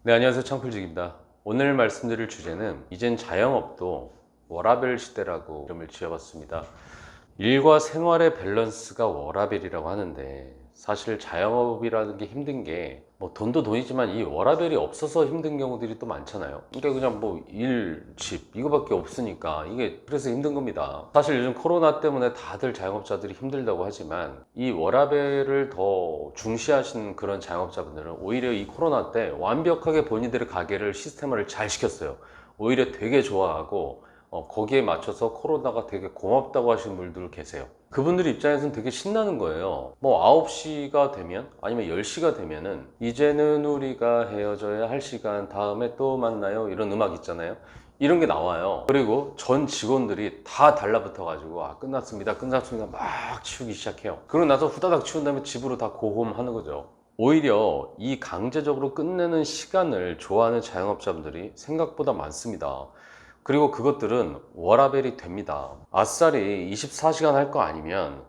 네, 안녕하세요. 창풀직입니다. 오늘 말씀드릴 주제는 이젠 자영업도 워라밸 시대라고 이름을 지어봤습니다. 일과 생활의 밸런스가 워라밸이라고 하는데, 사실 자영업이라는 게 힘든 게 뭐 돈도 돈이지만 이 워라밸이 없어서 힘든 경우들이 또 많잖아요. 그러니까 그냥 뭐 일, 집 이거밖에 없으니까 이게 그래서 힘든 겁니다. 사실 요즘 코로나 때문에 다들 자영업자들이 힘들다고 하지만 이 워라밸을 더 중시하시는 그런 자영업자분들은 오히려 이 코로나 때 완벽하게 본인들의 가게를 시스템화를 잘 시켰어요. 오히려 되게 좋아하고 거기에 맞춰서 코로나가 되게 고맙다고 하시는 분들 계세요. 그분들 입장에서는 되게 신나는 거예요. 뭐 9시가 되면 아니면 10시가 되면은 이제는 우리가 헤어져야 할 시간, 다음에 또 만나요, 이런 음악 있잖아요. 이런 게 나와요. 그리고 전 직원들이 다 달라붙어 가지고 끝났습니다 끝났습니다 막 치우기 시작해요. 그러고 나서 후다닥 치운 다음에 집으로 다 고홈하는 거죠. 오히려 이 강제적으로 끝내는 시간을 좋아하는 자영업자분들이 생각보다 많습니다. 그리고 그것들은 워라밸이 됩니다. 아싸리 24시간 할 거 아니면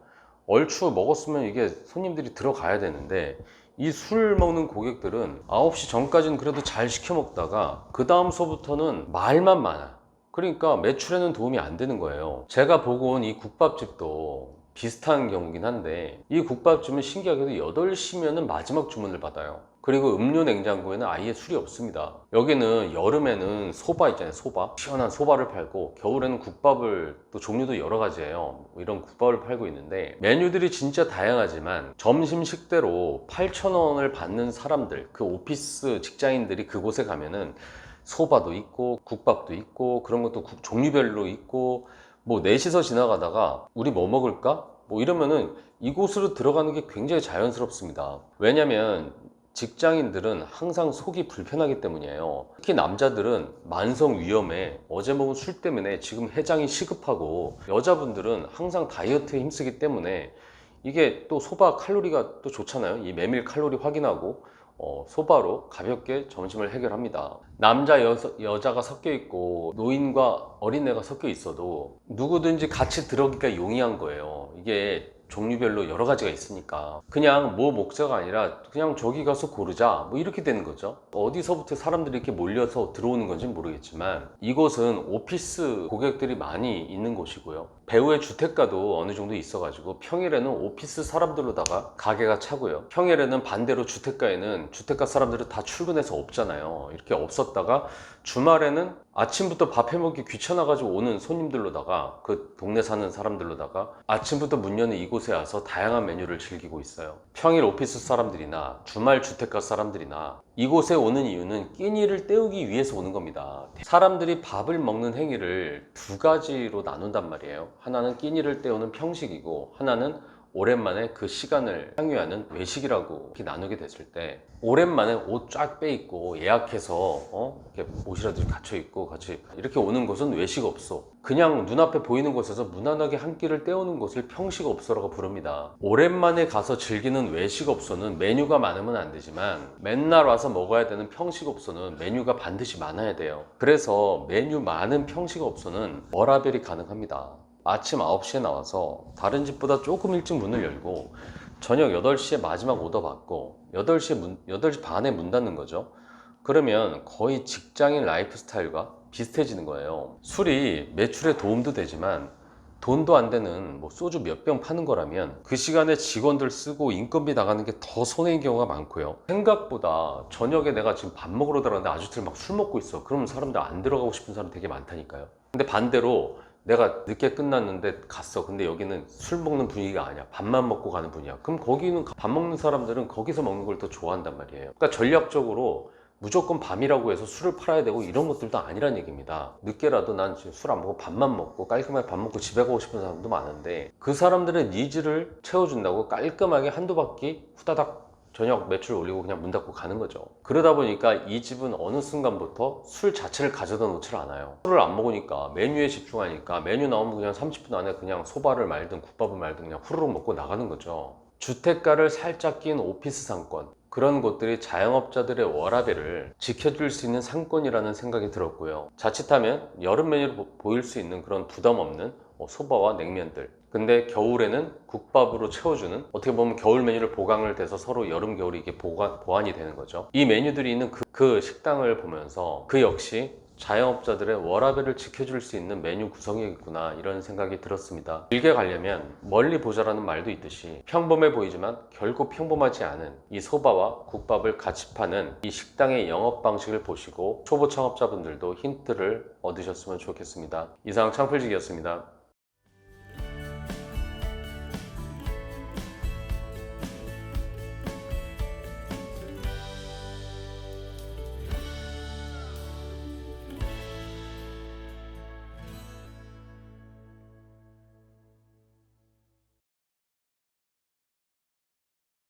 얼추 먹었으면 이게 손님들이 들어가야 되는데, 이 술 먹는 고객들은 9시 전까지는 그래도 잘 시켜 먹다가 그 다음서부터는 말만 많아. 그러니까 매출에는 도움이 안 되는 거예요. 제가 보고 온 이 국밥집도 비슷한 경우긴 한데, 이 국밥집은 신기하게도 8시면은 마지막 주문을 받아요. 그리고 음료 냉장고에는 아예 술이 없습니다. 여기는 여름에는 소바 있잖아요. 소바, 시원한 소바를 팔고, 겨울에는 국밥을, 또 종류도 여러 가지예요. 이런 국밥을 팔고 있는데, 메뉴들이 진짜 다양하지만 점심 식대로 8,000원을 받는 사람들, 그 오피스 직장인들이 그곳에 가면은 소바도 있고 국밥도 있고 그런 것도 종류별로 있고, 뭐 넷이서 지나가다가 우리 뭐 먹을까? 뭐 이러면은 이곳으로 들어가는 게 굉장히 자연스럽습니다. 왜냐면 직장인들은 항상 속이 불편하기 때문이에요. 특히 남자들은 만성 위험에 어제 먹은 술 때문에 지금 해장이 시급하고, 여자분들은 항상 다이어트에 힘쓰기 때문에 이게 또 소바 칼로리가 또 좋잖아요. 이 메밀 칼로리 확인하고 소바로 가볍게 점심을 해결합니다. 남자 여자가 섞여 있고 노인과 어린애가 섞여 있어도 누구든지 같이 들어오기가 용이한 거예요. 이게 종류별로 여러 가지가 있으니까 그냥 뭐 목자가 아니라 그냥 저기 가서 고르자, 뭐 이렇게 되는 거죠. 어디서부터 사람들이 이렇게 몰려서 들어오는 건지 모르겠지만 이곳은 오피스 고객들이 많이 있는 곳이고요. 배우의 주택가도 어느 정도 있어 가지고 평일에는 오피스 사람들로다가 가게가 차고요. 평일에는 반대로 주택가에는 주택가 사람들은 다 출근해서 없잖아요. 이렇게 없었다가 주말에는 아침부터 밥 해먹기 귀찮아 가지고 오는 손님들로다가, 그 동네 사는 사람들로다가 아침부터 문 여는 이곳에 와서 다양한 메뉴를 즐기고 있어요. 평일 오피스 사람들이나 주말 주택가 사람들이나 이곳에 오는 이유는 끼니를 때우기 위해서 오는 겁니다. 사람들이 밥을 먹는 행위를 두 가지로 나눈단 말이에요. 하나는 끼니를 때우는 평식이고, 하나는 오랜만에 그 시간을 향유하는 외식이라고 이렇게 나누게 됐을 때, 오랜만에 옷 쫙 빼입고 예약해서 이렇게 옷이라도 갖춰 입고 같이 이렇게 오는 곳은 외식업소, 그냥 눈앞에 보이는 곳에서 무난하게 한 끼를 때우는 곳을 평식업소라고 부릅니다. 오랜만에 가서 즐기는 외식업소는 메뉴가 많으면 안 되지만, 맨날 와서 먹어야 되는 평식업소는 메뉴가 반드시 많아야 돼요. 그래서 메뉴 많은 평식업소는 워라밸이 가능합니다. 아침 9시에 나와서 다른 집보다 조금 일찍 문을 열고 저녁 8시에 마지막 오더 받고 8시 반에 문 닫는 거죠. 그러면 거의 직장인 라이프 스타일과 비슷해지는 거예요. 술이 매출에 도움도 되지만 돈도 안 되는 뭐 소주 몇 병 파는 거라면 그 시간에 직원들 쓰고 인건비 나가는 게 더 손해인 경우가 많고요. 생각보다 저녁에 내가 지금 밥 먹으러 들어갔는데 아저씨들 막 술 먹고 있어. 그러면 사람들 안 들어가고 싶은 사람 되게 많다니까요. 근데 반대로 내가 늦게 끝났는데 갔어. 근데 여기는 술 먹는 분위기가 아니야. 밥만 먹고 가는 분위기야. 그럼 거기는 밥 먹는 사람들은 거기서 먹는 걸 더 좋아한단 말이에요. 그러니까 전략적으로 무조건 밤이라고 해서 술을 팔아야 되고 이런 것들도 아니란 얘기입니다. 늦게라도 난 지금 술 안 먹고 밥만 먹고 깔끔하게 밥 먹고 집에 가고 싶은 사람도 많은데, 그 사람들의 니즈를 채워준다고 깔끔하게 한두 바퀴 후다닥 저녁 매출 올리고 그냥 문 닫고 가는 거죠. 그러다 보니까 이 집은 어느 순간부터 술 자체를 가져다 놓질 않아요. 술을 안 먹으니까 메뉴에 집중하니까 메뉴 나오면 그냥 30분 안에 그냥 소바를 말든 국밥을 말든 그냥 후루룩 먹고 나가는 거죠. 주택가를 살짝 낀 오피스 상권, 그런 곳들이 자영업자들의 워라밸을 지켜줄 수 있는 상권이라는 생각이 들었고요. 자칫하면 여름 메뉴로 보일 수 있는 그런 부담 없는 소바와 냉면들. 근데 겨울에는 국밥으로 채워주는, 어떻게 보면 겨울 메뉴를 보강을 돼서 서로 여름 겨울이 이게 보완이 되는 거죠. 이 메뉴들이 있는 그 식당을 보면서 그 역시 자영업자들의 워라밸을 지켜줄 수 있는 메뉴 구성이겠구나, 이런 생각이 들었습니다. 길게 가려면 멀리 보자라는 말도 있듯이 평범해 보이지만 결코 평범하지 않은 이 소바와 국밥을 같이 파는 이 식당의 영업 방식을 보시고 초보 창업자분들도 힌트를 얻으셨으면 좋겠습니다. 이상 창필직이었습니다.